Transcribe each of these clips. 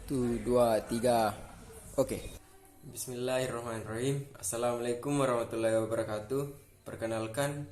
Satu, dua, tiga. Oke. Bismillahirrahmanirrahim. Assalamualaikum warahmatullahi wabarakatuh. Perkenalkan,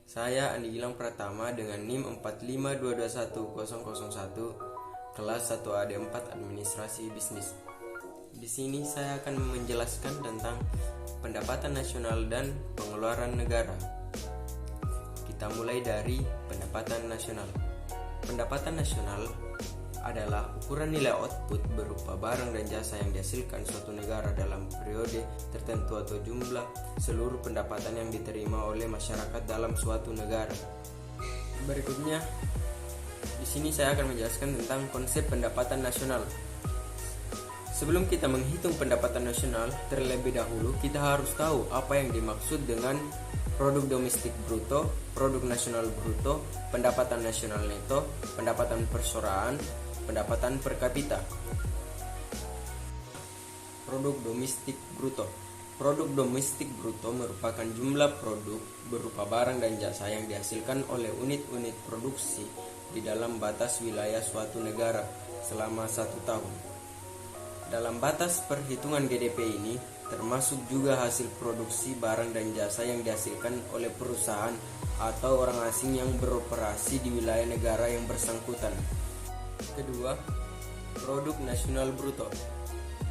saya Andi Gilang Pratama dengan NIM 452210001 kelas 1AD4 Administrasi Bisnis. Di sini saya akan menjelaskan tentang pendapatan nasional dan pengeluaran negara. Kita mulai dari pendapatan nasional. Pendapatan nasional adalah ukuran nilai output berupa barang dan jasa yang dihasilkan suatu negara dalam periode tertentu atau jumlah seluruh pendapatan yang diterima oleh masyarakat dalam suatu negara. Berikutnya, di sini saya akan menjelaskan tentang konsep pendapatan nasional. Sebelum kita menghitung pendapatan nasional, terlebih dahulu kita harus tahu apa yang dimaksud dengan produk domestik bruto, produk nasional bruto, pendapatan nasional neto, pendapatan persoraan, pendapatan per kapita. Produk domestik bruto. Produk domestik bruto merupakan jumlah produk berupa barang dan jasa yang dihasilkan oleh unit-unit produksi di dalam batas wilayah suatu negara selama 1 tahun. Dalam batas perhitungan GDP ini termasuk juga hasil produksi barang dan jasa yang dihasilkan oleh perusahaan atau orang asing yang beroperasi di wilayah negara yang bersangkutan. Kedua, produk nasional bruto.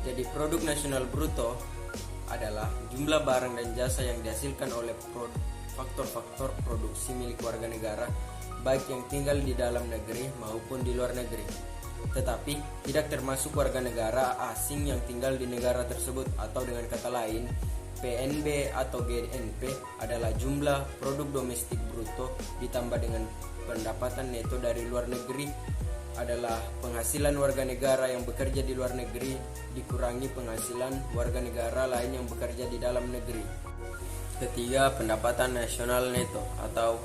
Jadi produk nasional bruto adalah jumlah barang dan jasa yang dihasilkan oleh faktor-faktor produksi milik warga negara, baik yang tinggal di dalam negeri maupun di luar negeri, tetapi tidak termasuk warga negara asing yang tinggal di negara tersebut, atau dengan kata lain, PNB atau GNP adalah jumlah produk domestik bruto ditambah dengan pendapatan neto dari luar negeri adalah penghasilan warga negara yang bekerja di luar negeri dikurangi penghasilan warga negara lain yang bekerja di dalam negeri. Ketiga, pendapatan nasional neto atau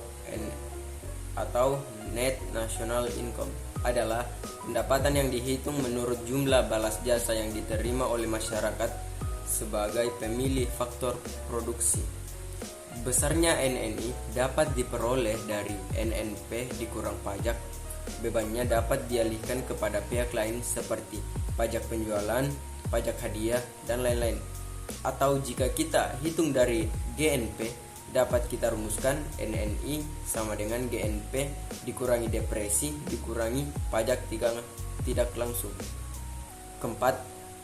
net national income adalah pendapatan yang dihitung menurut jumlah balas jasa yang diterima oleh masyarakat sebagai pemilih faktor produksi. Besarnya NNI dapat diperoleh dari NNP dikurang pajak. Bebannya dapat dialihkan kepada pihak lain seperti pajak penjualan, pajak hadiah, dan lain-lain. Atau jika kita hitung dari GNP, dapat kita rumuskan NNI sama dengan GNP dikurangi depresi dikurangi pajak tidak langsung. Keempat,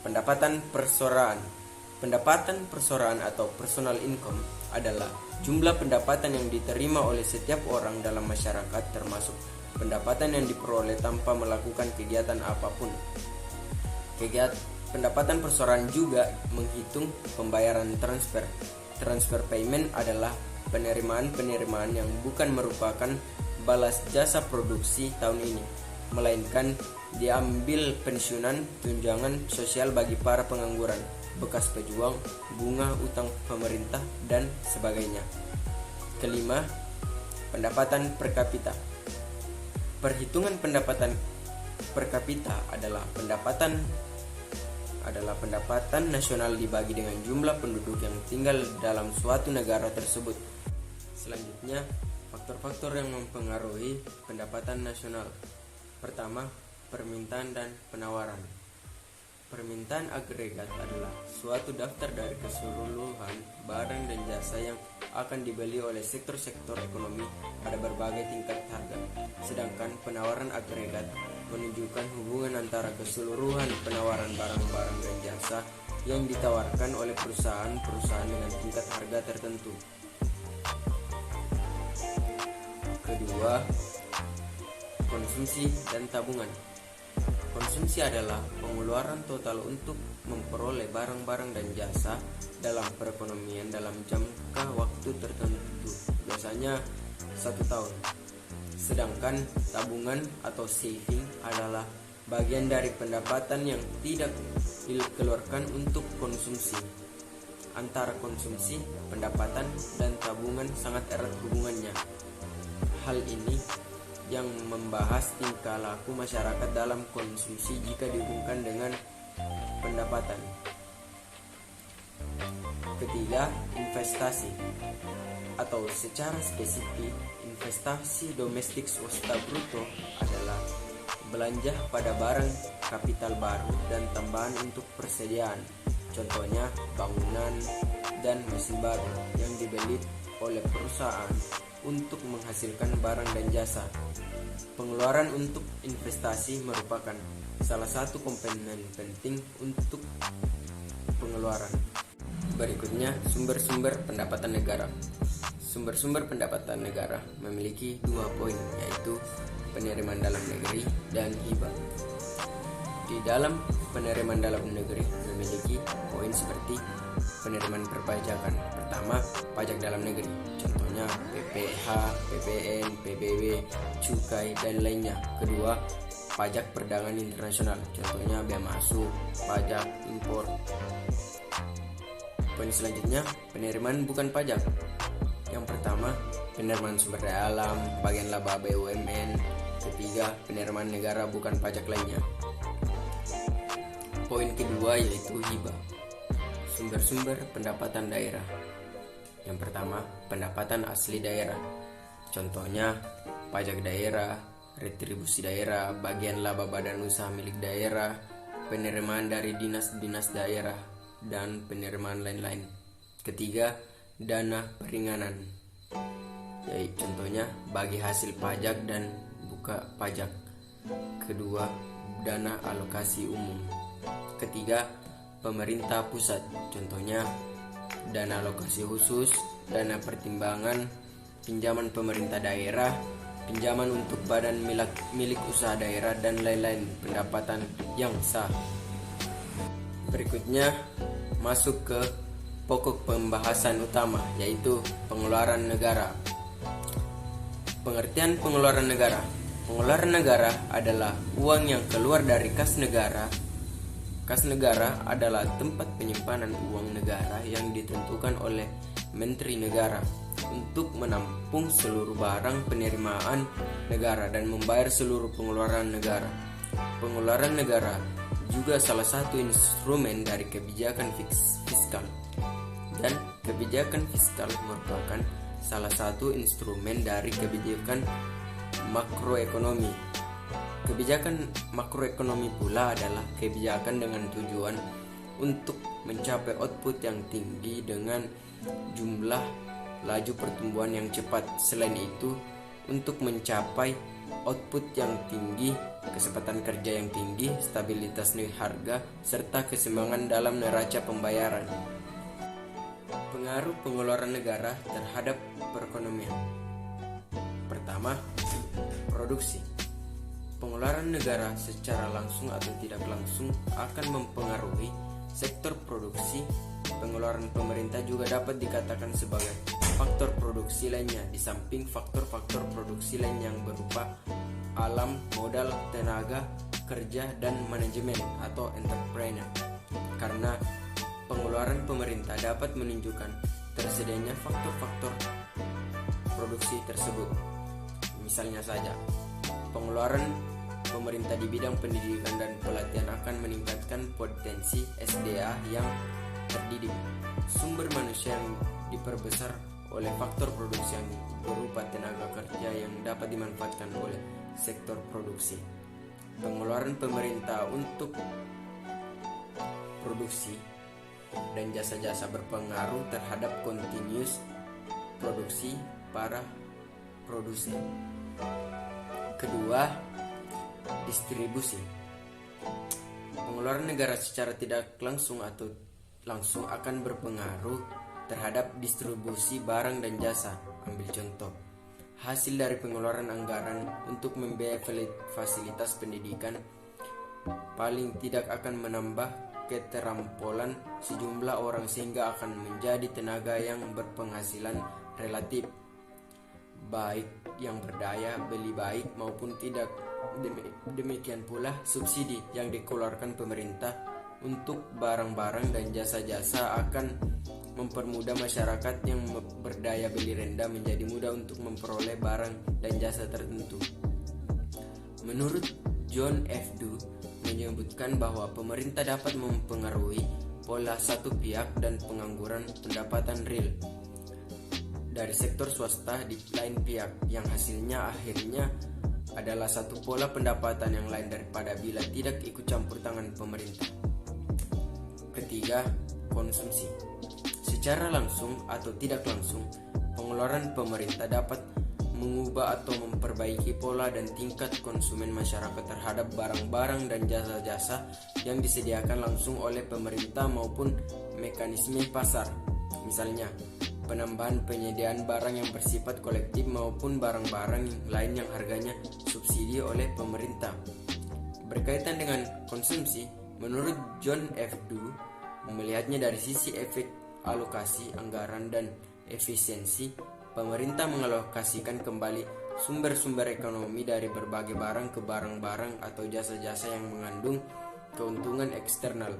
pendapatan persoraan. Pendapatan persoraan atau personal income adalah jumlah pendapatan yang diterima oleh setiap orang dalam masyarakat, termasuk pendapatan yang diperoleh tanpa melakukan kegiatan apapun. Pendapatan persoraan juga menghitung pembayaran transfer. Transfer payment adalah penerimaan-penerimaan yang bukan merupakan balas jasa produksi tahun ini, melainkan diambil pensiunan, tunjangan sosial bagi para pengangguran, bekas pejuang, bunga utang pemerintah, dan sebagainya. Kelima, pendapatan per kapita. Perhitungan pendapatan per kapita adalah pendapatan nasional dibagi dengan jumlah penduduk yang tinggal dalam suatu negara tersebut. Selanjutnya, faktor-faktor yang mempengaruhi pendapatan nasional. Pertama, permintaan dan penawaran. Permintaan agregat adalah suatu daftar dari keseluruhan barang dan jasa yang akan dibeli oleh sektor-sektor ekonomi pada berbagai tingkat harga. Sedangkan penawaran agregat menunjukkan hubungan antara keseluruhan penawaran barang-barang dan jasa yang ditawarkan oleh perusahaan-perusahaan dengan tingkat harga tertentu. Kedua, konsumsi dan tabungan. Konsumsi adalah pengeluaran total untuk memperoleh barang-barang dan jasa dalam perekonomian dalam jangka waktu tertentu, biasanya 1 tahun. Sedangkan tabungan atau saving adalah bagian dari pendapatan yang tidak dikeluarkan untuk konsumsi. Antara konsumsi, pendapatan, dan tabungan sangat erat hubungannya. Hal ini yang membahas tingkah laku masyarakat dalam konsumsi jika dihubungkan dengan pendapatan. Ketiga, investasi atau secara spesifik investasi domestik swasta bruto adalah belanja pada barang kapital baru dan tambahan untuk persediaan, contohnya bangunan dan mesin baru yang dibeli oleh perusahaan untuk menghasilkan barang dan jasa. Pengeluaran untuk investasi merupakan salah satu komponen penting untuk pengeluaran. Berikutnya, sumber-sumber pendapatan negara. Sumber-sumber pendapatan negara memiliki 2 poin, yaitu penerimaan dalam negeri dan hibah. Di dalam penerimaan dalam negeri memiliki poin seperti penerimaan perpajakan. Pertama, pajak dalam negeri, contohnya PPH, PPN, PBB, cukai, dan lainnya. Kedua, pajak perdagangan internasional, contohnya bea masuk, pajak impor. Poin selanjutnya, penerimaan bukan pajak. Yang pertama, penerimaan sumber daya alam, bagian laba BUMN. Ketiga, penerimaan negara bukan pajak lainnya. Poin kedua yaitu hibah, sumber-sumber pendapatan daerah. Yang pertama, pendapatan asli daerah, contohnya pajak daerah, retribusi daerah, bagian laba badan usaha milik daerah, penerimaan dari dinas-dinas daerah, dan penerimaan lain-lain. Ketiga, dana peringanan, yaitu contohnya bagi hasil pajak dan buka pajak. Kedua, dana alokasi umum. Ketiga, pemerintah pusat, contohnya dana alokasi khusus, dana pertimbangan, pinjaman pemerintah daerah, pinjaman untuk badan milik usaha daerah, dan lain-lain pendapatan yang sah. Berikutnya masuk ke pokok pembahasan utama, yaitu pengeluaran negara. Pengertian pengeluaran negara. Pengeluaran negara adalah uang yang keluar dari kas negara. Kas negara adalah tempat penyimpanan uang negara yang ditentukan oleh Menteri Negara untuk menampung seluruh barang penerimaan negara dan membayar seluruh pengeluaran negara. Pengeluaran negara juga salah satu instrumen dari kebijakan fiskal, dan kebijakan fiskal merupakan salah satu instrumen dari kebijakan makroekonomi. Kebijakan makroekonomi pula adalah kebijakan dengan tujuan untuk mencapai output yang tinggi dengan jumlah laju pertumbuhan yang cepat. Selain itu, untuk mencapai output yang tinggi, kecepatan kerja yang tinggi, stabilitas harga, serta keseimbangan dalam neraca pembayaran. Pengaruh pengeluaran negara terhadap perekonomian. Pertama, produksi. Pengeluaran negara secara langsung atau tidak langsung akan mempengaruhi sektor produksi. Pengeluaran pemerintah juga dapat dikatakan sebagai faktor produksi lainnya, di samping faktor-faktor produksi lain yang berupa alam, modal, tenaga kerja, dan manajemen atau entrepreneur. Karena pengeluaran pemerintah dapat menunjukkan tersedianya faktor-faktor produksi tersebut. Misalnya saja, pengeluaran pemerintah di bidang pendidikan dan pelatihan akan meningkatkan potensi SDA yang terdidik. Sumber manusia yang diperbesar oleh faktor produksi yang berupa tenaga kerja yang dapat dimanfaatkan oleh sektor produksi. Pengeluaran pemerintah untuk produksi dan jasa-jasa berpengaruh terhadap continuous produksi para produsen. Kedua, distribusi. Pengeluaran negara secara tidak langsung atau langsung akan berpengaruh terhadap distribusi barang dan jasa. Ambil contoh, hasil dari pengeluaran anggaran untuk membiayai fasilitas pendidikan paling tidak akan menambah keterampilan sejumlah orang sehingga akan menjadi tenaga yang berpenghasilan relatif baik, yang berdaya beli baik maupun tidak. Demikian pula subsidi yang dikeluarkan pemerintah untuk barang-barang dan jasa-jasa akan mempermudah masyarakat yang berdaya beli rendah menjadi mudah untuk memperoleh barang dan jasa tertentu. Menurut John F. Doe menyebutkan bahwa pemerintah dapat mempengaruhi pola satu pihak dan pengangguran pendapatan real dari sektor swasta di lain pihak, yang hasilnya akhirnya adalah satu pola pendapatan yang lain daripada bila tidak ikut campur tangan pemerintah. Ketiga, konsumsi. Secara langsung atau tidak langsung, pengeluaran pemerintah dapat mengubah atau memperbaiki pola dan tingkat konsumen masyarakat terhadap barang-barang dan jasa-jasa yang disediakan langsung oleh pemerintah maupun mekanisme pasar. Misalnya, penambahan penyediaan barang yang bersifat kolektif maupun barang-barang lain yang harganya subsidi oleh pemerintah. Berkaitan dengan konsumsi, menurut John F. Dewey, melihatnya dari sisi efek alokasi anggaran dan efisiensi, pemerintah mengalokasikan kembali sumber-sumber ekonomi dari berbagai barang ke barang-barang atau jasa-jasa yang mengandung keuntungan eksternal.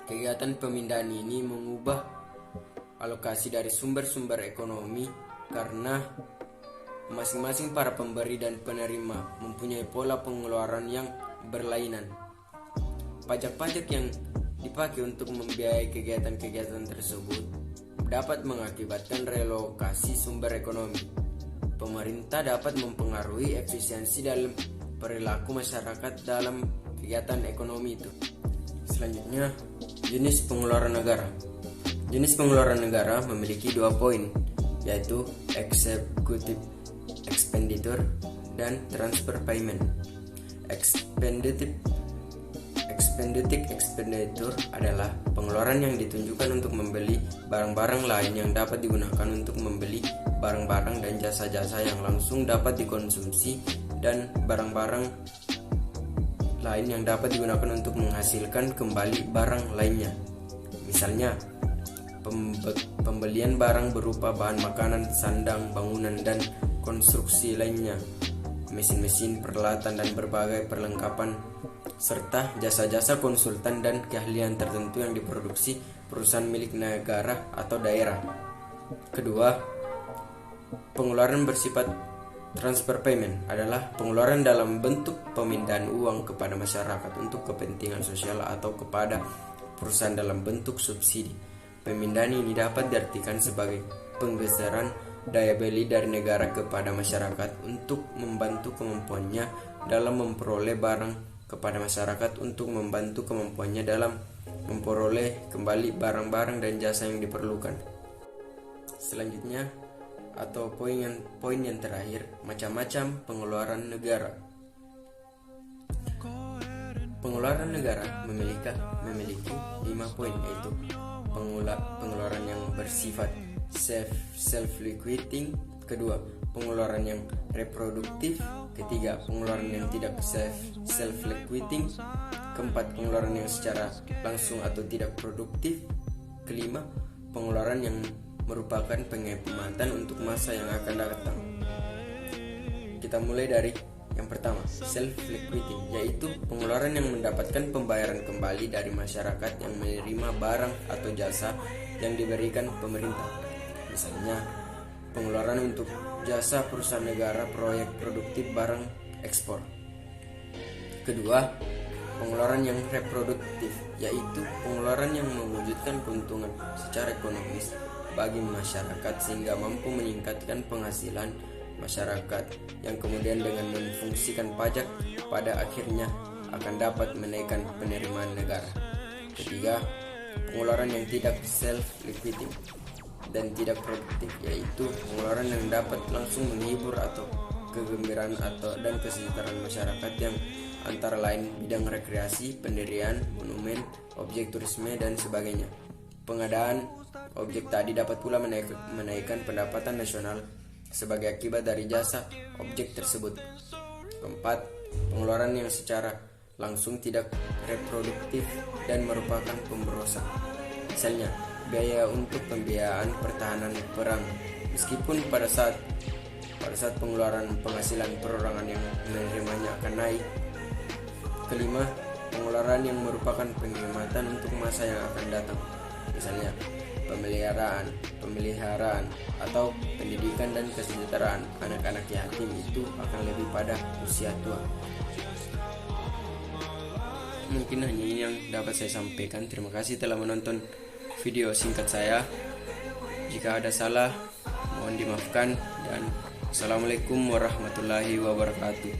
Kegiatan pemindahan ini mengubah alokasi dari sumber-sumber ekonomi karena masing-masing para pemberi dan penerima mempunyai pola pengeluaran yang berlainan. Pajak-pajak yang dipakai untuk membiayai kegiatan-kegiatan tersebut dapat mengakibatkan relokasi sumber ekonomi. Pemerintah dapat mempengaruhi efisiensi dalam perilaku masyarakat dalam kegiatan ekonomi itu. Selanjutnya, jenis pengeluaran negara. Jenis pengeluaran negara memiliki 2 poin, yaitu executive expenditure dan transfer payment. Executive expenditure adalah pengeluaran yang ditunjukkan untuk membeli barang-barang lain yang dapat digunakan untuk membeli barang-barang dan jasa-jasa yang langsung dapat dikonsumsi dan barang-barang lain yang dapat digunakan untuk menghasilkan kembali barang lainnya. Misalnya, pembelian barang berupa bahan makanan, sandang, bangunan, dan konstruksi lainnya, mesin-mesin, peralatan, dan berbagai perlengkapan, serta jasa-jasa konsultan dan keahlian tertentu yang diproduksi perusahaan milik negara atau daerah. Kedua, pengeluaran bersifat transfer payment adalah pengeluaran dalam bentuk pemindahan uang kepada masyarakat untuk kepentingan sosial atau kepada perusahaan dalam bentuk subsidi. Pemindahan ini dapat diartikan sebagai penggeseran daya beli dari negara kepada masyarakat untuk membantu kemampuannya dalam memperoleh barang kepada masyarakat untuk membantu kemampuannya dalam memperoleh kembali barang-barang dan jasa yang diperlukan. Selanjutnya, atau poin yang terakhir, macam-macam pengeluaran negara. Pengeluaran negara memiliki 5 poin, yaitu pengeluaran yang bersifat self-liquidating. Kedua, pengeluaran yang reproduktif. Ketiga, pengeluaran yang tidak self-liquidating. Keempat, pengeluaran yang secara langsung atau tidak produktif. Kelima, pengeluaran yang merupakan penghematan untuk masa yang akan datang. Kita mulai dari yang pertama, self-liquidating, yaitu pengeluaran yang mendapatkan pembayaran kembali dari masyarakat yang menerima barang atau jasa yang diberikan pemerintah. Misalnya, pengeluaran untuk jasa perusahaan negara proyek produktif barang ekspor. Kedua, pengeluaran yang reproduktif, yaitu pengeluaran yang mewujudkan keuntungan secara ekonomis bagi masyarakat sehingga mampu meningkatkan penghasilan masyarakat, yang kemudian dengan memfungsikan pajak pada akhirnya akan dapat menaikkan penerimaan negara. Ketiga, pengeluaran yang tidak self-liquidating dan tidak produktif, yaitu pengeluaran yang dapat langsung menghibur atau kegembiraan dan kesejahteraan masyarakat yang antara lain bidang rekreasi, pendirian, monumen, objek turisme, dan sebagainya. Pengadaan objek tadi dapat pula menaikkan pendapatan nasional sebagai akibat dari jasa objek tersebut. Keempat, pengeluaran yang secara langsung tidak reproduktif dan merupakan pemborosan. Misalnya, biaya untuk pembiayaan pertahanan perang, meskipun pada saat pengeluaran penghasilan perorangan yang menerimanya akan naik. Kelima, pengeluaran yang merupakan penghematan untuk masa yang akan datang. Misalnya, pemeliharaan atau pendidikan dan kesejahteraan anak-anak yatim itu akan lebih pada usia tua. Mungkin hanya ini yang dapat saya sampaikan. Terima kasih telah menonton video singkat saya. Jika ada salah, mohon dimaafkan, dan Assalamualaikum warahmatullahi wabarakatuh.